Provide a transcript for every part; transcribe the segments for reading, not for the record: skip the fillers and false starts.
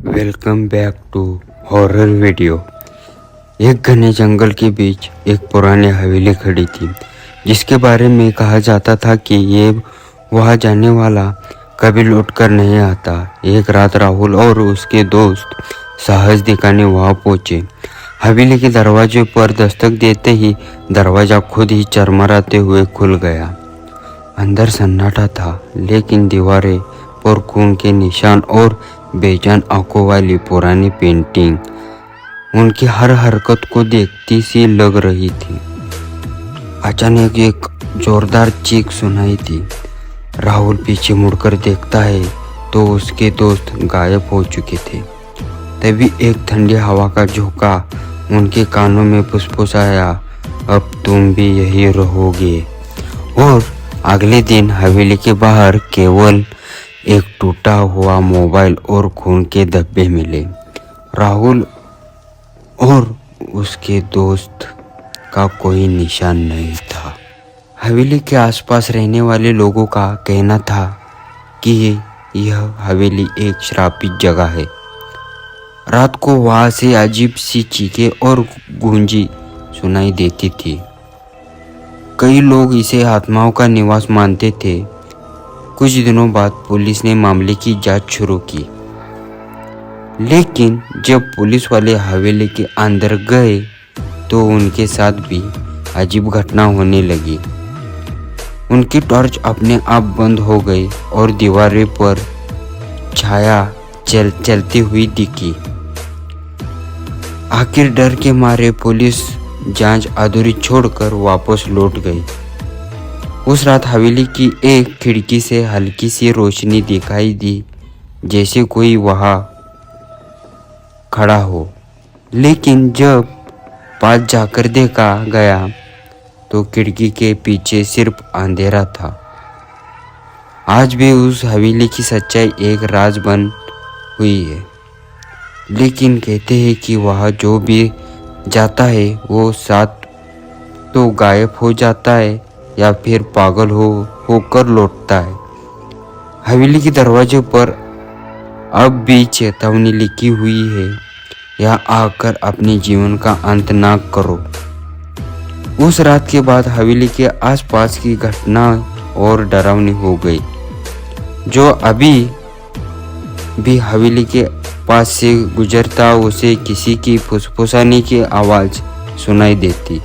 Welcome back to horror video. एक घने जंगल के बीच एक पुरानी हवेली खड़ी थी, जिसके बारे में कहा जाता था कि ये वहाँ जाने वाला कभी लौटकर नहीं आता। एक रात राहुल और उसके दोस्त साहस दिखाने वहाँ पहुँचे। हवेली के दरवाजे पर दस्तक देते ही दरवाज़ा खुद ही चरमराते हुए खुल गया। अंदर सन्नाटा था, लेकिन दीवारें पर खून के निशान और बेजान आंखों वाली पुरानी पेंटिंग उनकी हर हरकत को देखती सी लग रही थी। अचानक एक जोरदार चीख सुनाई दी। राहुल पीछे मुड़कर देखता है तो उसके दोस्त गायब हो चुके थे। तभी एक ठंडी हवा का झोंका उनके कानों में फुसफुसाया, अब तुम भी यही रहोगे। और अगले दिन हवेली के बाहर केवल एक टूटा हुआ मोबाइल और खून के धब्बे मिले। राहुल और उसके दोस्त का कोई निशान नहीं था। हवेली के आसपास रहने वाले लोगों का कहना था कि यह हवेली एक श्रापित जगह है। रात को वहाँ से अजीब सी चीखें और गूंजी सुनाई देती थी। कई लोग इसे आत्माओं का निवास मानते थे। कुछ दिनों बाद पुलिस ने मामले की जांच शुरू की, लेकिन जब पुलिस वाले हवेली के अंदर गए तो उनके साथ भी अजीब घटना होने लगी। उनकी टॉर्च अपने आप बंद हो गई और दीवारें पर छाया चलती हुई दिखी। आखिर डर के मारे पुलिस जांच अधूरी छोड़कर वापस लौट गई। उस रात हवेली की एक खिड़की से हल्की सी रोशनी दिखाई दी, जैसे कोई वहाँ खड़ा हो। लेकिन जब पास जाकर देखा गया तो खिड़की के पीछे सिर्फ अंधेरा था। आज भी उस हवेली की सच्चाई एक राज बन हुई है, लेकिन कहते हैं कि वहाँ जो भी जाता है वो साथ तो गायब हो जाता है या फिर पागल होकर लौटता है। हवेली के दरवाजे पर अब भी चेतावनी लिखी हुई है, यहाँ आकर अपने जीवन का अंत ना करो। उस रात के बाद हवेली के आसपास की घटना और डरावनी हो गई। जो अभी भी हवेली के पास से गुजरता उसे किसी की फुसफुसाने की आवाज़ सुनाई देती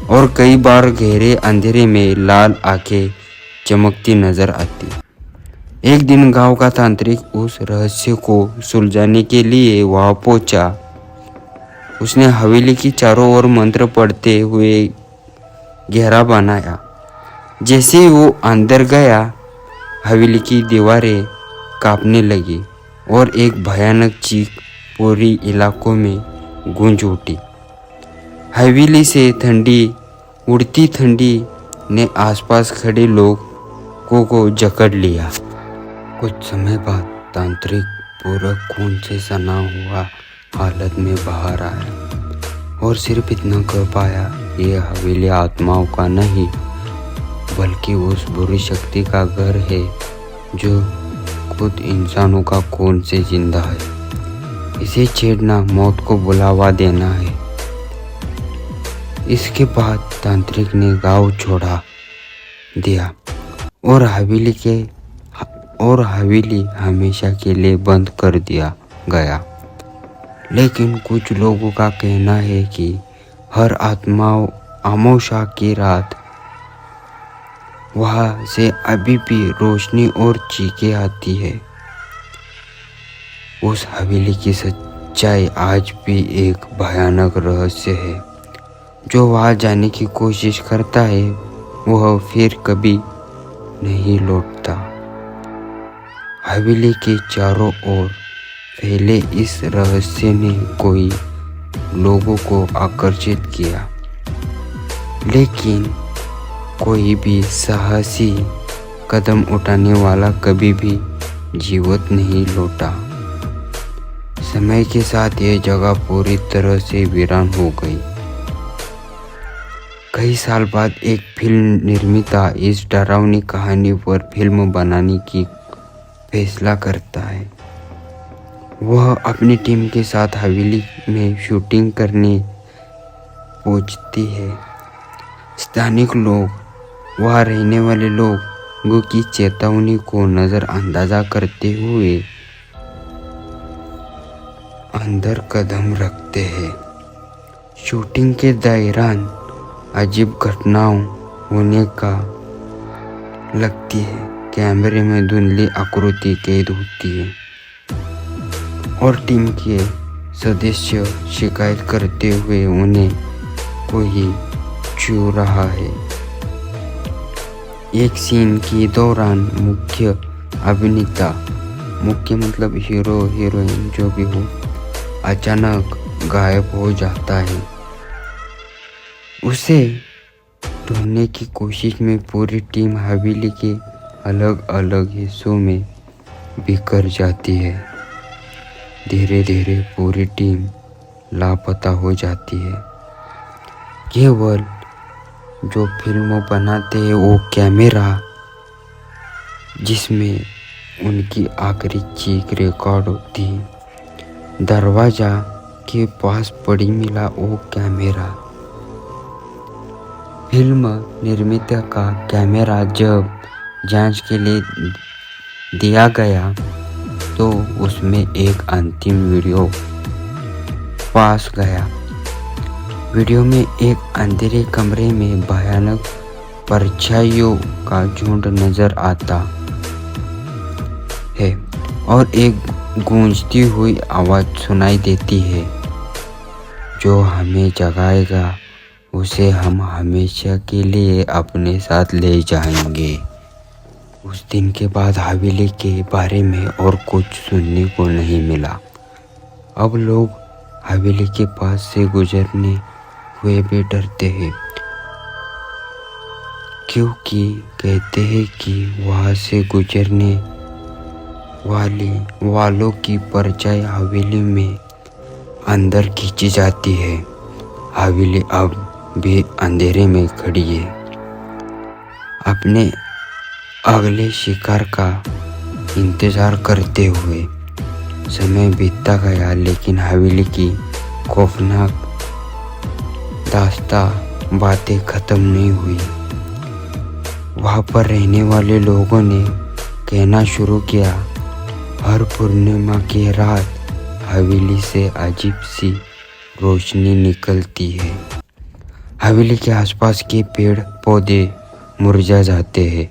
और कई बार गहरे अंधेरे में लाल आंखें चमकती नजर आती। एक दिन गांव का तांत्रिक उस रहस्य को सुलझाने के लिए वहां पहुंचा। उसने हवेली की चारों ओर मंत्र पढ़ते हुए घेरा बनाया। जैसे वो अंदर गया, हवेली की दीवारें कांपने लगी और एक भयानक चीख पूरी इलाकों में गूंज उठी। हवेली से उड़ती ठंडी ने आसपास खड़े लोगों को जकड़ लिया। कुछ समय बाद तांत्रिक पूरा खून से सना हुआ हालत में बाहर आया और सिर्फ इतना कह पाया, ये हवेली आत्माओं का नहीं बल्कि उस बुरी शक्ति का घर है जो खुद इंसानों का खून से जिंदा है। इसे छेड़ना मौत को बुलावा देना है। इसके बाद तांत्रिक ने गांव छोड़ा दिया और हवेली हमेशा के लिए बंद कर दिया गया। लेकिन कुछ लोगों का कहना है कि हर अमावस्या की रात वहाँ से अभी भी रोशनी और चीखें आती है। उस हवेली की सच्चाई आज भी एक भयानक रहस्य है। जो वहाँ जाने की कोशिश करता है वह फिर कभी नहीं लौटता। हवेली के चारों ओर फैले इस रहस्य ने कोई लोगों को आकर्षित किया, लेकिन कोई भी साहसी कदम उठाने वाला कभी भी जीवित नहीं लौटा। समय के साथ यह जगह पूरी तरह से वीरान हो गई। कई साल बाद एक फिल्म निर्माता इस डरावनी कहानी पर फिल्म बनाने की फैसला करता है। वह अपनी टीम के साथ हवेली में शूटिंग करने पहुंचती है। स्थानिक लोग, वहां रहने वाले लोगों की चेतावनी को नजरअंदाज करते हुए अंदर कदम रखते हैं। शूटिंग के दौरान अजीब घटनाओं होने का लगती है। कैमरे में धुंधली आकृति कैद होती है और टीम के सदस्य शिकायत करते हुए उन्हें कोई छू रहा है। एक सीन के दौरान मुख्य अभिनेता, मुख्य मतलब हीरो हीरोइन जो भी हो, अचानक गायब हो जाता है। उसे ढूंढने की कोशिश में पूरी टीम हवेली के अलग अलग हिस्सों में बिखर जाती है। धीरे धीरे पूरी टीम लापता हो जाती है। केवल जो फिल्म बनाते हैं वो कैमरा जिसमें उनकी आखिरी चीख रिकॉर्ड होती है, दरवाजा के पास पड़ी मिला वो कैमरा। फिल्म निर्माता का कैमरा जब जांच के लिए दिया गया तो उसमें एक अंतिम वीडियो पास गया। वीडियो में एक अंधेरे कमरे में भयानक परछाइयों का झुंड नजर आता है और एक गूंजती हुई आवाज सुनाई देती है, जो हमें जगाएगा उसे हम हमेशा के लिए अपने साथ ले जाएंगे। उस दिन के बाद हवेली के बारे में और कुछ सुनने को नहीं मिला। अब लोग हवेली के पास से गुजरने हुए भी डरते हैं, क्योंकि कहते हैं कि वहां से गुजरने वालों की परछाई हवेली में अंदर खींची जाती है। हवेली अब भी अंधेरे में खड़ी है, अपने अगले शिकार का इंतजार करते हुए। समय बीतता गया लेकिन हवेली की खौफनाक दास्तां बातें खत्म नहीं हुई। वहां पर रहने वाले लोगों ने कहना शुरू किया, हर पूर्णिमा की रात हवेली से अजीब सी रोशनी निकलती है। हवेली के आसपास के पेड़ पौधे मुरझा जाते हैं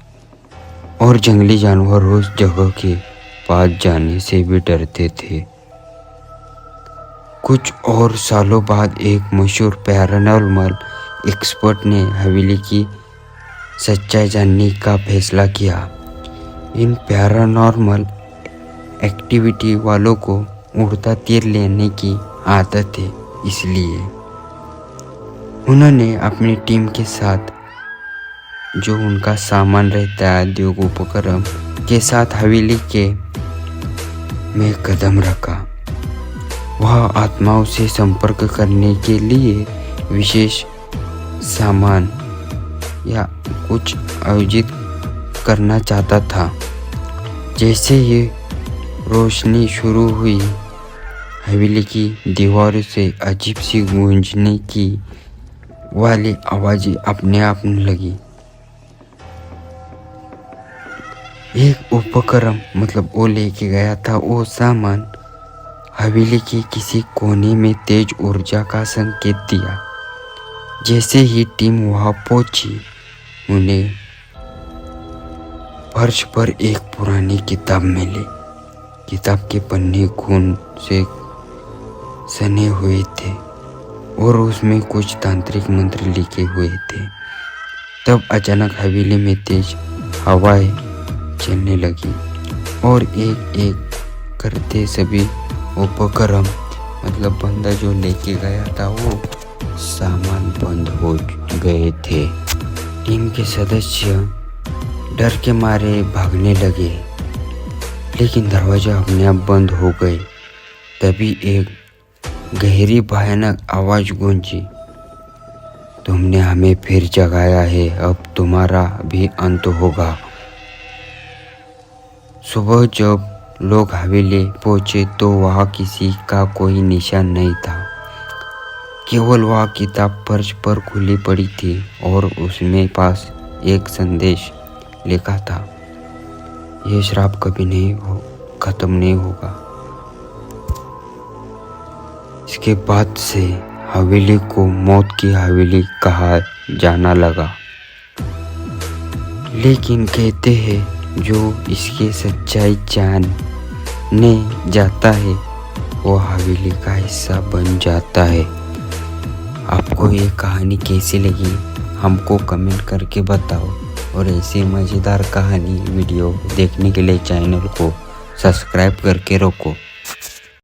और जंगली जानवर उस जगह के पास जाने से भी डरते थे। कुछ और सालों बाद एक मशहूर पैरानॉर्मल एक्सपर्ट ने हवेली की सच्चाई जानने का फैसला किया। इन पैरानॉर्मल एक्टिविटी वालों को उड़ता तीर लेने की आदत है, इसलिए उन्होंने अपनी टीम के साथ जो उनका सामान रहता है, उद्योग उपकरण के साथ हवेली के में कदम रखा। वह आत्माओं से संपर्क करने के लिए विशेष सामान या कुछ आयोजित करना चाहता था। जैसे ही रोशनी शुरू हुई, हवेली की दीवारों से अजीब सी गूंजने की वाली आवाजें अपने आप लगी। एक उपकरण मतलब वो लेके गया था, वो सामान हवेली के किसी कोने में तेज ऊर्जा का संकेत दिया। जैसे ही टीम वहां पहुंची, उन्हें फर्श पर एक पुरानी किताब मिली। किताब के पन्ने खून से सने हुए थे और उसमें कुछ तांत्रिक मंत्र लिखे हुए थे। तब अचानक हवेली में तेज हवाएं चलने लगी और एक एक करते सभी उपकरण मतलब बंदा जो लेके गया था वो सामान बंद हो गए थे। टीम के सदस्य डर के मारे भागने लगे, लेकिन दरवाजा अपने आप बंद हो गए। तभी एक गहरी भयानक आवाज गूंजी, तुमने हमें फिर जगाया है, अब तुम्हारा भी अंत होगा। सुबह जब लोग हवेली पहुंचे तो वहाँ किसी का कोई निशान नहीं था। केवल वह किताब फर्श पर खुली पड़ी थी और उसमें पास एक संदेश लिखा था, यह श्राप कभी खत्म नहीं होगा। इसके बाद से हवेली को मौत की हवेली कहा जाना लगा। लेकिन कहते हैं जो इसकी सच्चाई जानने जाता है वो हवेली का हिस्सा बन जाता है। आपको ये कहानी कैसी लगी हमको कमेंट करके बताओ और ऐसी मज़ेदार कहानी वीडियो देखने के लिए चैनल को सब्सक्राइब करके रखो।